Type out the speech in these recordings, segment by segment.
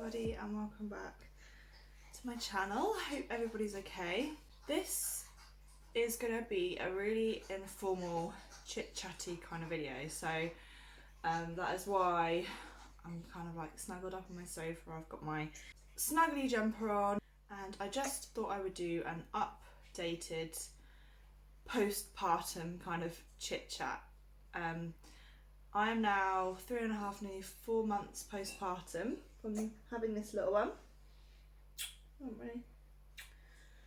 everybody and welcome back to my channel. I hope everybody's okay. This is going to be a really informal chit-chatty kind of video, so that is why I'm kind of like snuggled up on my sofa. I've got my snuggly jumper on and I just thought I would do an updated postpartum kind of chit-chat. I am now 3.5, nearly 4 months postpartum from having this little one.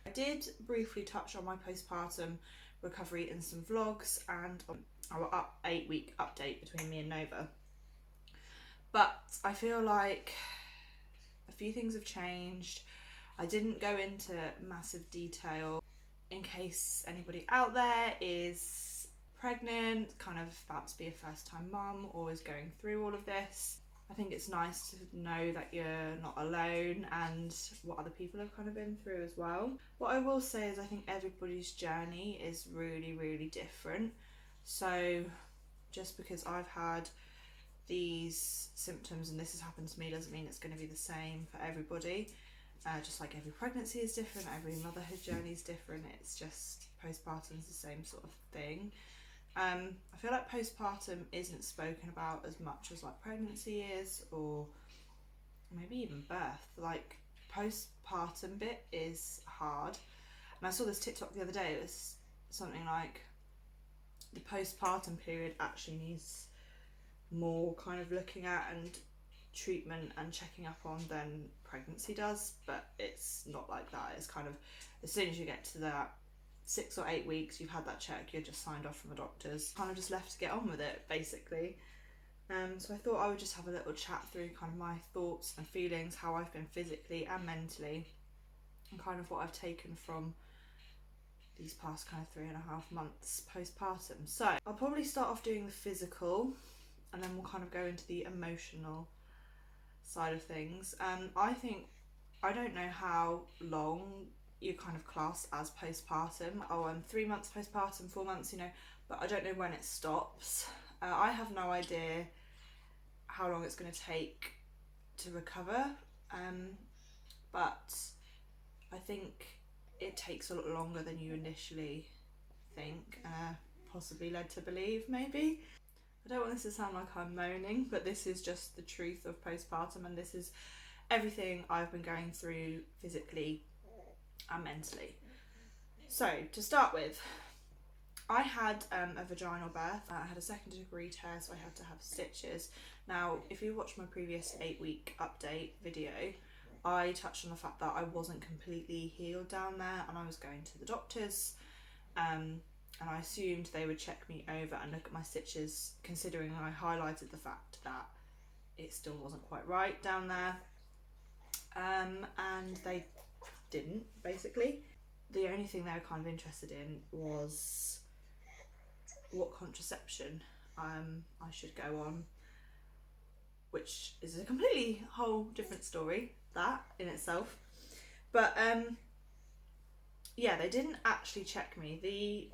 I did briefly touch on my postpartum recovery in some vlogs and our 8-week update between me and Nova. But I feel like a few things have changed. I didn't go into massive detail in case anybody out there is pregnant, kind of about to be a first-time mum, or is going through all of this. I think it's nice to know that you're not alone and what other people have kind of been through as well. What I will say is I think everybody's journey is really, really different. So just because I've had these symptoms and this has happened to me doesn't mean it's going to be the same for everybody. Just like every pregnancy is different, every motherhood journey is different. It's just postpartum is the same sort of thing. I feel like postpartum isn't spoken about as much as like pregnancy is, or maybe even birth. Like postpartum bit is hard. And I saw this TikTok the other day. It was something like the postpartum period actually needs more kind of looking at and treatment and checking up on than pregnancy does, but it's not like that. It's kind of as soon as you get to that 6 or 8 weeks, you've had that check, you're just signed off from the doctors, kind of just left to get on with it basically. So I thought I would just have a little chat through kind of my thoughts and feelings, how I've been physically and mentally, and kind of what I've taken from these past kind of 3.5 months postpartum. So I'll probably start off doing the physical and then we'll kind of go into the emotional side of things. I don't know how long you kind of class as postpartum. I'm 3 months postpartum, 4 months, but I don't know when it stops. I have no idea how long it's going to take to recover, but I think it takes a lot longer than you initially think, possibly led to believe maybe. I don't want this to sound like I'm moaning, but this is just the truth of postpartum, and this is everything I've been going through physically and mentally. So to start with, I had a vaginal birth. I had a 2nd degree tear, so I had to have stitches. Now, if you watch my previous 8-week update video, I touched on the fact that I wasn't completely healed down there and I was going to the doctors, and I assumed they would check me over and look at my stitches, considering I highlighted the fact that it still wasn't quite right down there, and they didn't, basically. The only thing they were kind of interested in was what contraception I should go on, which is a completely whole different story, that in itself. But yeah, they didn't actually check me.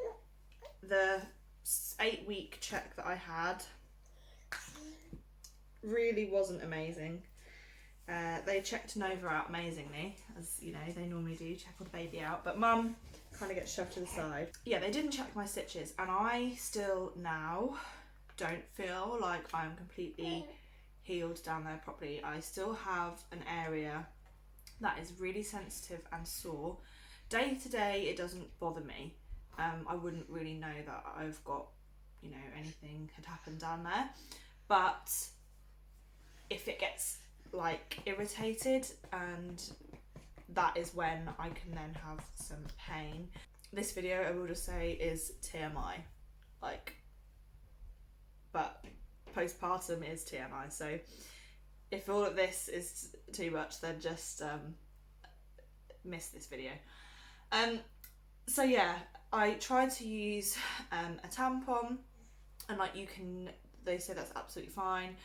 The 8-week check that I had really wasn't amazing. They checked Nova out amazingly, as you know they normally do, check all the baby out, but Mum kind of gets shoved to the side. Yeah, they didn't check my stitches, and I still now don't feel like I'm completely healed down there properly. I still have an area that is really sensitive and sore. Day to day it doesn't bother me. I wouldn't really know that I've got, anything had happened down there, but if it gets like irritated, and that is when I can then have some pain. This video, I will just say, is TMI, but postpartum is TMI, so if all of this is too much, then just miss this video. So yeah, I tried to use a tampon, and they say that's absolutely fine.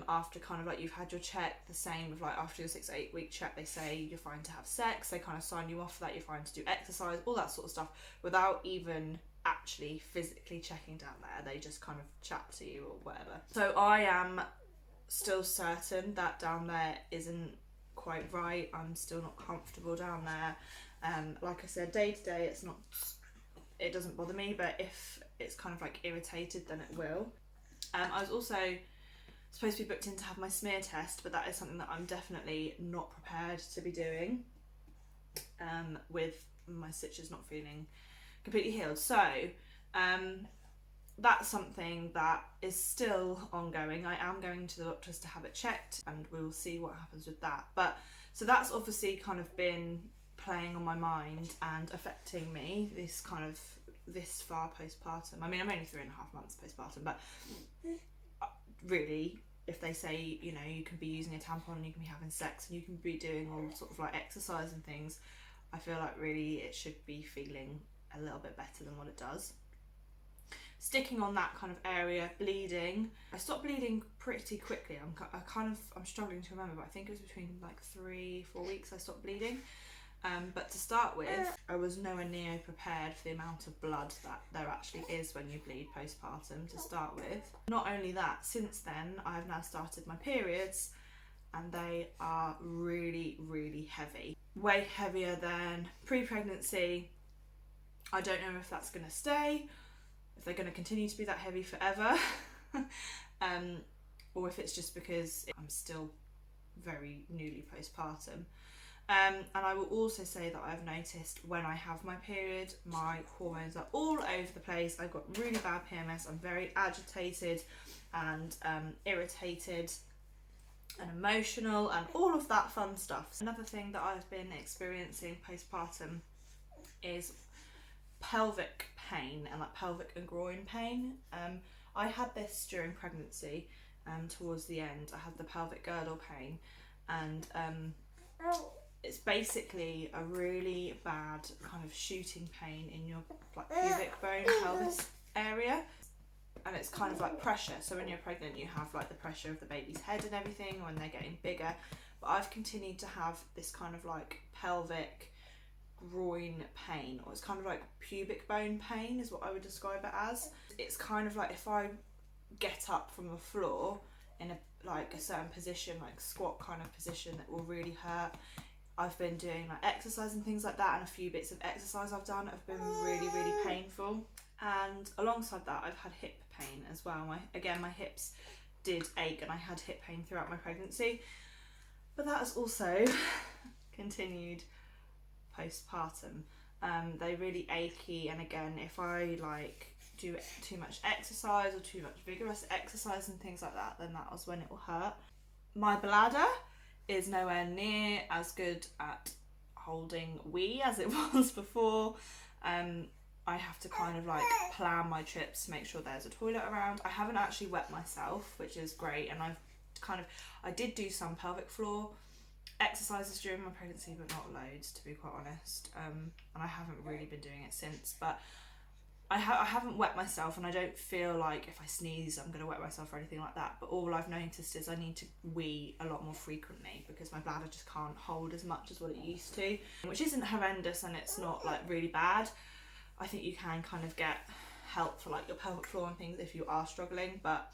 After kind of like you've had your check, the same with like after your 6 to 8 week check, they say you're fine to have sex, they kind of sign you off for that, you're fine to do exercise, all that sort of stuff, without even actually physically checking down there. They just kind of chat to you or whatever. So I am still certain that down there isn't quite right. I'm still not comfortable down there. Like I said, day to day it doesn't bother me, but if it's kind of like irritated, then it will. I was also supposed to be booked in to have my smear test, but that is something that I'm definitely not prepared to be doing, with my stitches not feeling completely healed. So that's something that is still ongoing. I am going to the doctors to have it checked, and we'll see what happens with that. But so that's obviously kind of been playing on my mind and affecting me this far postpartum. I mean, I'm only 3.5 months postpartum, but really, if they say, you know, you can be using a tampon and you can be having sex and you can be doing all sort of like exercise and things, I feel like really it should be feeling a little bit better than what it does. Sticking on that kind of area, bleeding. I stopped bleeding pretty quickly. I'm struggling to remember, but I think it was between like 3-4 weeks I stopped bleeding. But to start with, I was nowhere near prepared for the amount of blood that there actually is when you bleed postpartum to start with. Not only that, since then I have now started my periods, and they are really, really heavy. Way heavier than pre-pregnancy. I don't know if that's going to stay, if they're going to continue to be that heavy forever, or if it's just because I'm still very newly postpartum. And I will also say that I've noticed when I have my period, my hormones are all over the place. I've got really bad PMS. I'm very agitated and irritated and emotional and all of that fun stuff. Another thing that I've been experiencing postpartum is pelvic pain, and like pelvic and groin pain. I had this during pregnancy, towards the end. I had the pelvic girdle pain, and it's basically a really bad kind of shooting pain in your like pubic bone, pelvis area, and it's kind of like pressure. So when you're pregnant, you have like the pressure of the baby's head and everything when they're getting bigger. But I've continued to have this kind of like pelvic groin pain, or it's kind of like pubic bone pain is what I would describe it as. It's kind of like if I get up from the floor in a certain position, like squat kind of position, that will really hurt. I've been doing like exercise and things like that, and a few bits of exercise I've done have been really, really painful. And alongside that, I've had hip pain as well. My hips did ache, and I had hip pain throughout my pregnancy, but that has also continued postpartum. They're really achy, and again, if I like do too much exercise or too much vigorous exercise and things like that, then that was when it will hurt. My bladder is nowhere near as good at holding wee as it was before. I have to kind of like plan my trips to make sure there's a toilet around. I haven't actually wet myself, which is great, and I did do some pelvic floor exercises during my pregnancy, but not loads, to be quite honest, and I haven't really been doing it since. But I haven't wet myself, and I don't feel like if I sneeze I'm going to wet myself or anything like that, but all I've noticed is I need to wee a lot more frequently because my bladder just can't hold as much as what it used to, which isn't horrendous, and it's not like really bad. I think you can kind of get help for like your pelvic floor and things if you are struggling, but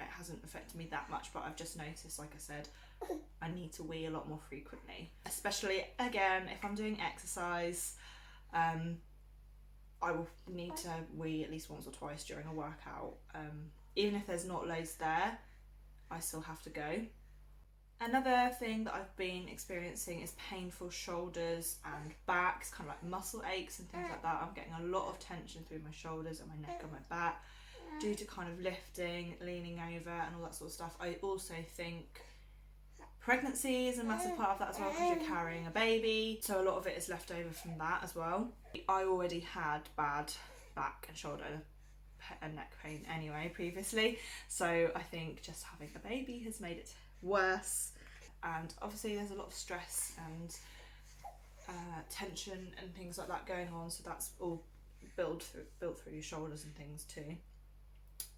it hasn't affected me that much. But I've just noticed, like I said, I need to wee a lot more frequently, especially again if I'm doing exercise. I will need to wee at least once or twice during a workout. Even if there's not loads there, I still have to go. Another thing that I've been experiencing is painful shoulders and backs, kind of like muscle aches and things like that. I'm getting a lot of tension through my shoulders and my neck and my back due to kind of lifting, leaning over and all that sort of stuff. I also think pregnancy is a massive part of that as well, because you're carrying a baby, so a lot of it is left over from that as well. I already had bad back and shoulder and neck pain anyway previously, so I think just having a baby has made it worse. And obviously there's a lot of stress and tension and things like that going on, so that's all built through your shoulders and things too.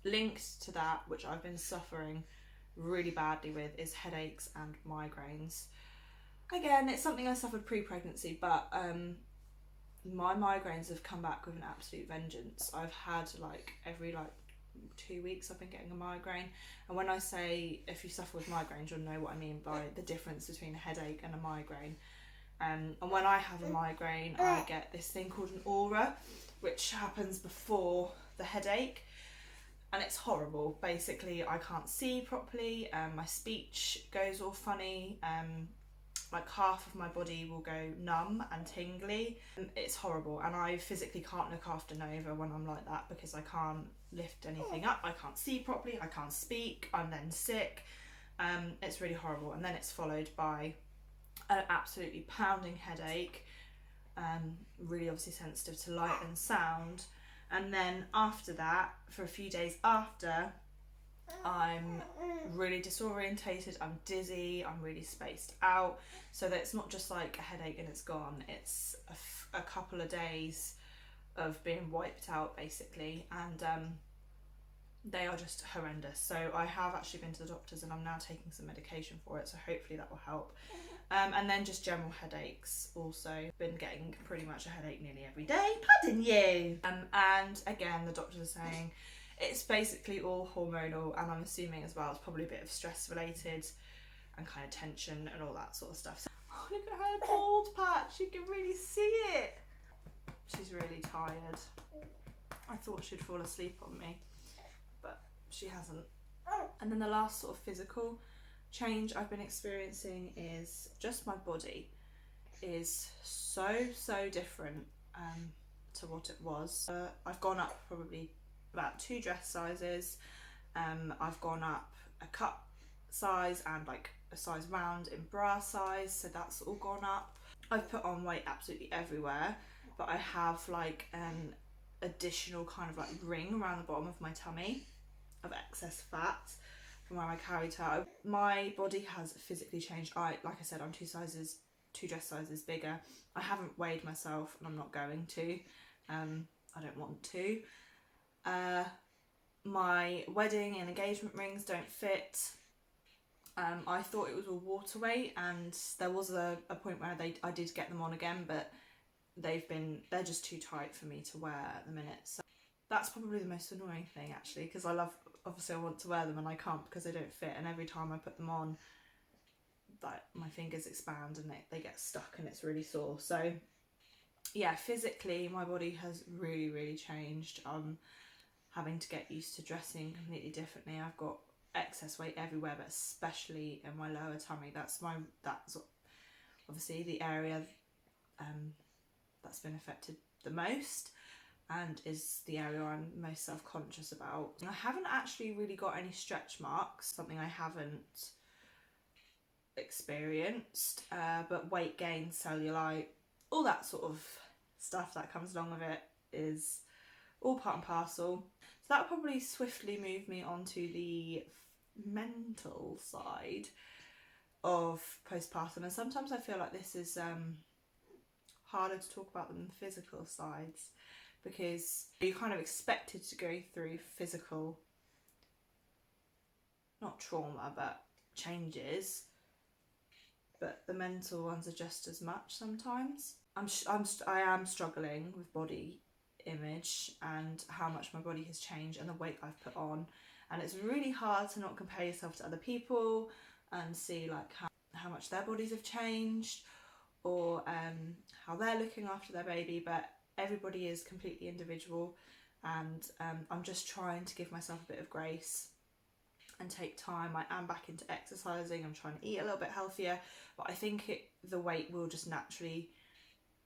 Linked to that, which I've been suffering really badly with, is headaches and migraines. Again, it's something I suffered pre-pregnancy, but my migraines have come back with an absolute vengeance. I've had like every 2 weeks I've been getting a migraine. And when I say if you suffer with migraines, you'll know what I mean by the difference between a headache and a migraine. And when I have a migraine, I get this thing called an aura, which happens before the headache, and it's horrible. Basically, I can't see properly, my speech goes all funny, like half of my body will go numb and tingly. It's horrible, and I physically can't look after Nova when I'm like that because I can't lift anything up, I can't see properly, I can't speak, I'm then sick. It's really horrible, and then it's followed by an absolutely pounding headache, really obviously sensitive to light and sound. And then after that, for a few days after, I'm really disorientated, I'm dizzy, I'm really spaced out. So that it's not just like a headache and it's gone, it's a couple of days of being wiped out basically, and they are just horrendous. So I have actually been to the doctors and I'm now taking some medication for it, so hopefully that will help. And then just general headaches also. Been getting pretty much a headache nearly every day. Pardon you! And again, the doctors are saying it's basically all hormonal, and I'm assuming as well it's probably a bit of stress related and kind of tension and all that sort of stuff. So, oh, look at her bald patch, you can really see it. She's really tired. I thought she'd fall asleep on me, but she hasn't. And then the last sort of physical change I've been experiencing is just my body is so different to what it was. I've gone up probably about 2 dress sizes. I've gone up a cup size and like a size round in bra size, so that's all gone up. I've put on weight absolutely everywhere, but I have like an additional kind of like ring around the bottom of my tummy of excess fat from where I carried her. My body has physically changed. Like I said, I'm 2 dress sizes bigger. I haven't weighed myself and I'm not going to. I don't want to. My wedding and engagement rings don't fit. I thought it was all water weight, and there was a point where I did get them on again, but they're just too tight for me to wear at the minute. So that's probably the most annoying thing actually, because obviously I want to wear them and I can't because they don't fit, and every time I put them on, like my fingers expand and they get stuck and it's really sore. So yeah, physically my body has really changed. I'm having to get used to dressing completely differently. I've got excess weight everywhere, but especially in my lower tummy. That's obviously the area that's been affected the most, and is the area I'm most self-conscious about. I haven't actually really got any stretch marks, something I haven't experienced, but weight gain, cellulite, all that sort of stuff that comes along with it is all part and parcel. So that probably swiftly moved me onto the mental side of postpartum, and sometimes I feel like this is harder to talk about than the physical sides, because you're kind of expected to go through physical, not trauma, but changes, but the mental ones are just as much sometimes. I am struggling with body image and how much my body has changed and the weight I've put on, and it's really hard to not compare yourself to other people and see like how much their bodies have changed, or how they're looking after their baby, but everybody is completely individual, and I'm just trying to give myself a bit of grace and take time. I am back into exercising, I'm trying to eat a little bit healthier, but I think the weight will just naturally,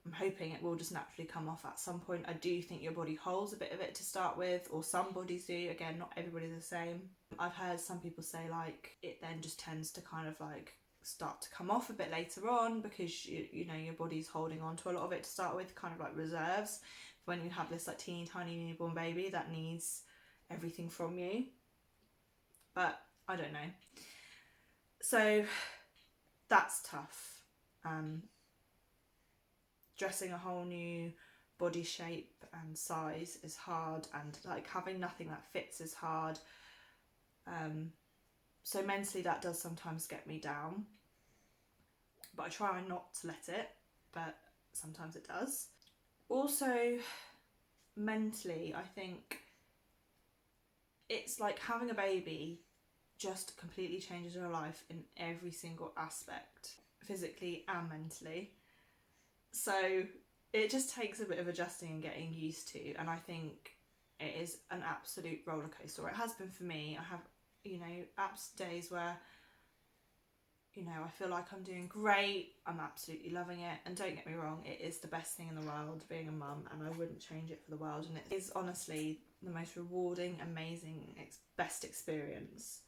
I'm hoping it will just naturally come off at some point. I do think your body holds a bit of it to start with, or some bodies do. Again, not everybody's the same. I've heard some people say like it then just tends to kind of like start to come off a bit later on, because you know your body's holding on to a lot of it to start with, kind of like reserves when you have this like teeny tiny newborn baby that needs everything from you. But I don't know. So that's tough. Dressing a whole new body shape and size is hard, and like having nothing that fits is hard. So mentally that does sometimes get me down, but I try not to let it, but sometimes it does. Also mentally, I think it's like having a baby just completely changes your life in every single aspect, physically and mentally. So it just takes a bit of adjusting and getting used to, and I think it is an absolute roller coaster. It has been for me. I have, days where, I feel like I'm doing great, I'm absolutely loving it, and don't get me wrong, it is the best thing in the world being a mum, and I wouldn't change it for the world, and it is honestly the most rewarding, amazing, best experience.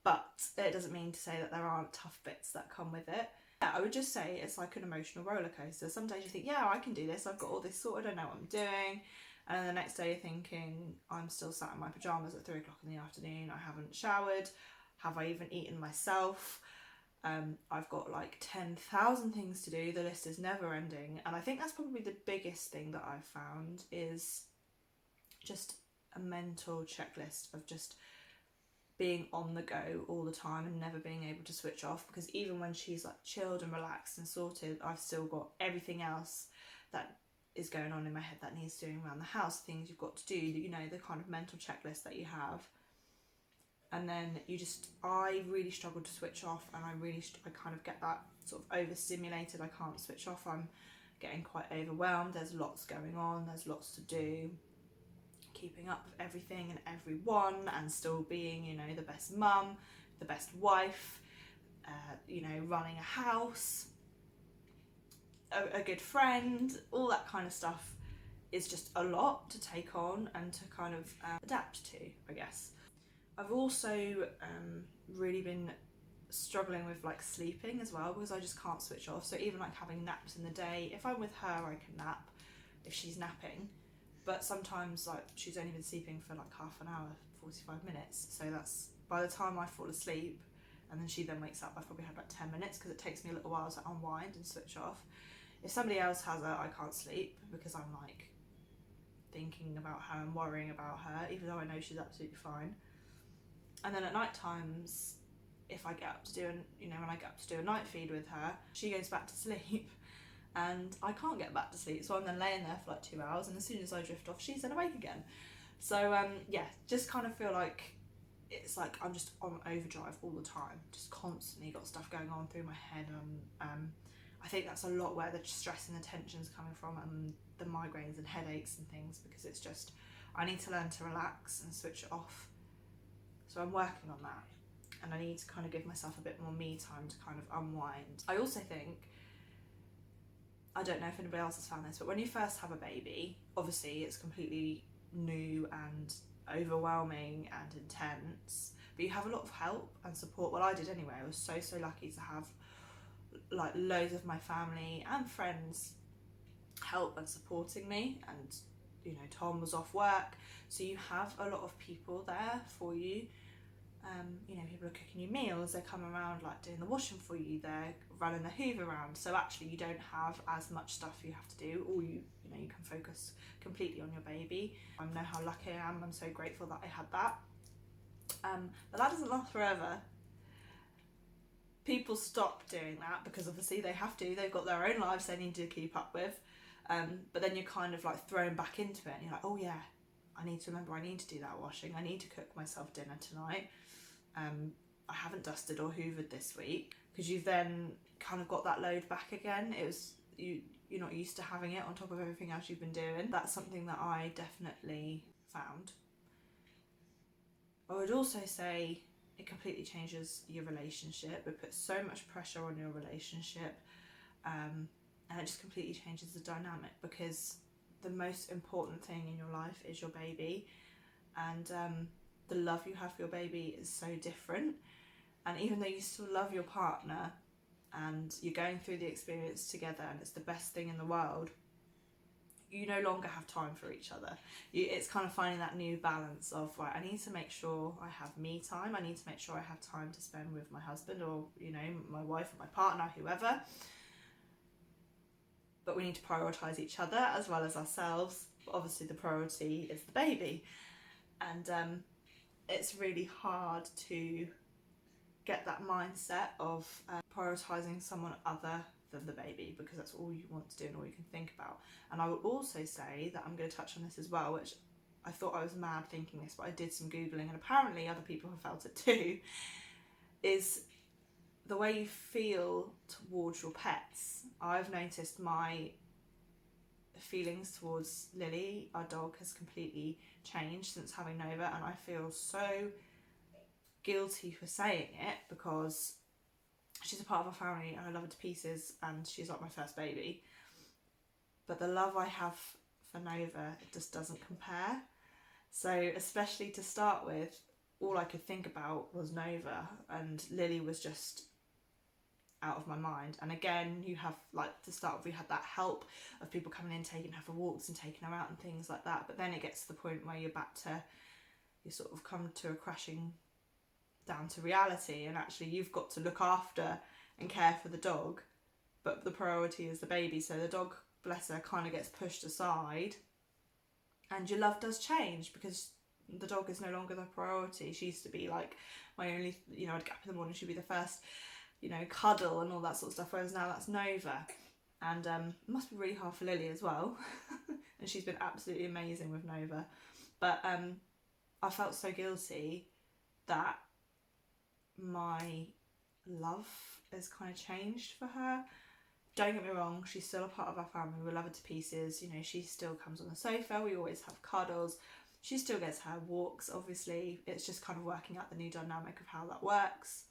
But it doesn't mean to say that there aren't tough bits that come with it. Yeah, I would just say it's like an emotional roller coaster. Some days you think, yeah, I can do this, I've got all this sorted, I know what I'm doing. And then the next day you're thinking, I'm still sat in my pyjamas at 3 o'clock in the afternoon, I haven't showered, have I even eaten myself? I've got like 10,000 things to do, the list is never ending. And I think that's probably the biggest thing that I've found, is just a mental checklist of just being on the go all the time and never being able to switch off, because even when she's like chilled and relaxed and sorted, I've still got everything else that is going on in my head that needs doing around the house, things you've got to do, the kind of mental checklist that you have. And then I really struggle to switch off, and I kind of get that sort of overstimulated, I can't switch off, I'm getting quite overwhelmed, there's lots going on, there's lots to do, keeping up with everything and everyone, and still being, the best mum, the best wife, running a house, a good friend, all that kind of stuff is just a lot to take on and to kind of adapt to, I guess. I've also really been struggling with like sleeping as well, because I just can't switch off. So even like having naps in the day, if I'm with her I can nap if she's napping, but sometimes like she's only been sleeping for like half an hour, 45 minutes, so that's by the time I fall asleep and then she then wakes up, I've probably had like 10 minutes, because it takes me a little while to unwind and switch off. If somebody else has her, I can't sleep because I'm like thinking about her and worrying about her, even though I know she's absolutely fine. And then at night times, if I get up to do when I get up to do a night feed with her, she goes back to sleep and I can't get back to sleep, so I'm then laying there for like 2 hours, and as soon as I drift off, she's then awake again. So just kind of feel like it's like I'm just on overdrive all the time, just constantly got stuff going on through my head, and I think that's a lot where the stress and the tension's coming from, and the migraines and headaches and things, because it's just, I need to learn to relax and switch it off. So I'm working on that, and I need to kind of give myself a bit more me time to kind of unwind. I also think, I don't know if anybody else has found this, but when you first have a baby, obviously it's completely new and overwhelming and intense, but you have a lot of help and support. Well, I did anyway. I was so lucky to have like loads of my family and friends help and supporting me, and Tom was off work, so you have a lot of people there for you. People are cooking you meals, they come around like doing the washing for you, they're running the hoover around, so actually you don't have as much stuff you have to do, or you can focus completely on your baby. I know how lucky I am, I'm so grateful that I had that. But that doesn't last forever. People stop doing that because obviously they have to, they've got their own lives they need to keep up with, but then you're kind of like thrown back into it, and you're like, oh yeah, I need to remember, I need to do that washing, I need to cook myself dinner tonight, I haven't dusted or hoovered this week, because you've then kind of got that load back again. You're not used to having it on top of everything else you've been doing. That's something that I definitely found. I would also say it completely changes your relationship. It puts so much pressure on your relationship, and it just completely changes the dynamic, because the most important thing in your life is your baby, and the love you have for your baby is so different. And even though you still love your partner and you're going through the experience together and it's the best thing in the world, you no longer have time for each other. It's kind of finding that new balance of, right, I need to make sure I have me time, I need to make sure I have time to spend with my husband, or my wife or my partner, whoever, but we need to prioritise each other as well as ourselves. But obviously the priority is the baby, and it's really hard to get that mindset of prioritising someone other than the baby, because that's all you want to do and all you can think about. And I will also say that I'm going to touch on this as well, which I thought I was mad thinking this, but I did some Googling, and apparently other people have felt it too, is the way you feel towards your pets. I've noticed my feelings towards Lily, our dog, has completely changed since having Nova, and I feel so guilty for saying it because she's a part of our family and I love her to pieces, and she's like my first baby. But the love I have for Nova, it just doesn't compare. So especially to start with, all I could think about was Nova, and Lily was just out of my mind. And again, you have, like, to start with, we had that help of people coming in, taking her for walks and taking her out and things like that. But then it gets to the point where you sort of come to a crashing down to reality, and actually you've got to look after and care for the dog, but the priority is the baby. So the dog, bless her, kind of gets pushed aside, and your love does change because the dog is no longer the priority. She used to be like my only, I'd get up in the morning, she'd be the first, cuddle and all that sort of stuff, whereas now that's Nova. And it must be really hard for Lily as well. And she's been absolutely amazing with Nova. But I felt so guilty that my love has kind of changed for her. Don't get me wrong, she's still a part of our family. We love her to pieces. She still comes on the sofa. We always have cuddles. She still gets her walks, obviously. It's just kind of working out the new dynamic of how that works.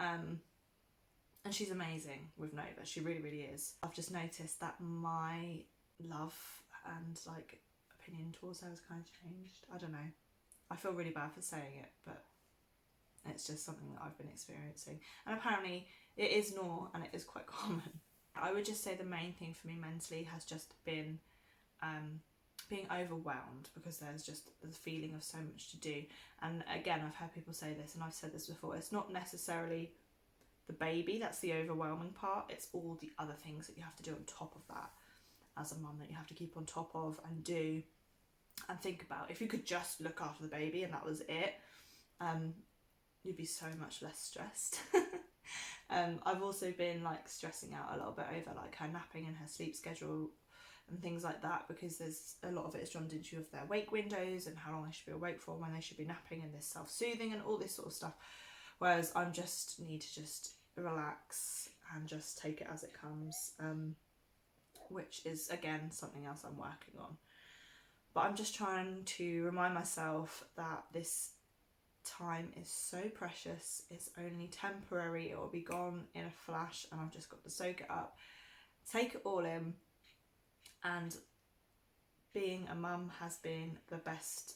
And she's amazing with Nova. She really, really is. I've just noticed that my love and opinion towards her has kind of changed. I don't know. I feel really bad for saying it, but it's just something that I've been experiencing. And apparently it is normal and it is quite common. I would just say the main thing for me mentally has just been being overwhelmed, because there's just the feeling of so much to do. And again, I've heard people say this, and I've said this before, it's not necessarily the baby that's the overwhelming part, it's all the other things that you have to do on top of that as a mum, that you have to keep on top of and do and think about. If you could just look after the baby and that was it, you'd be so much less stressed. I've also been stressing out a little bit over her napping and her sleep schedule and things like that, because there's a lot of it is drummed into of their wake windows and how long they should be awake for, when they should be napping, and this self-soothing and all this sort of stuff. Whereas I need to just relax and just take it as it comes, which is again something else I'm working on. But I'm just trying to remind myself that this time is so precious. It's only temporary. It will be gone in a flash, and I've just got to soak it up, take it all in. And being a mum has been the best,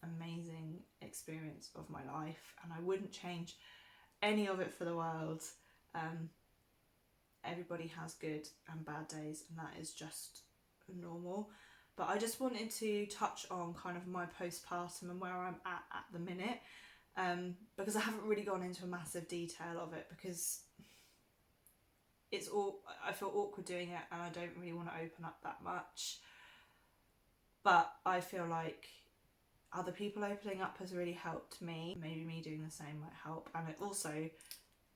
amazing experience of my life, and I wouldn't change any of it for the world. Everybody has good and bad days, and that is just normal. But I just wanted to touch on kind of my postpartum and where I'm at the minute, because I haven't really gone into a massive detail of it, because I feel awkward doing it, and I don't really want to open up that much. But I feel like other people opening up has really helped me. Maybe me doing the same might help, and it also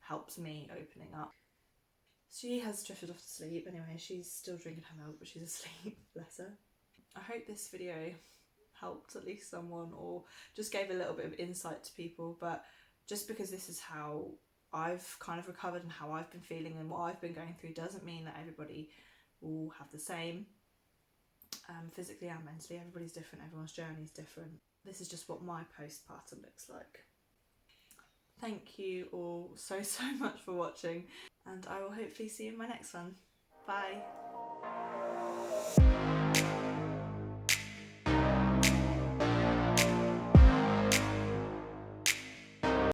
helps me opening up. She has drifted off to sleep anyway. She's still drinking her milk, but she's asleep, bless her. I hope this video helped at least someone, or just gave a little bit of insight to people. But just because this is how I've kind of recovered and how I've been feeling and what I've been going through doesn't mean that everybody will have the same. Physically and mentally, everybody's different, everyone's journey is different. This is just what my postpartum looks like. Thank you all so much for watching, and I will hopefully see you in my next one. Bye.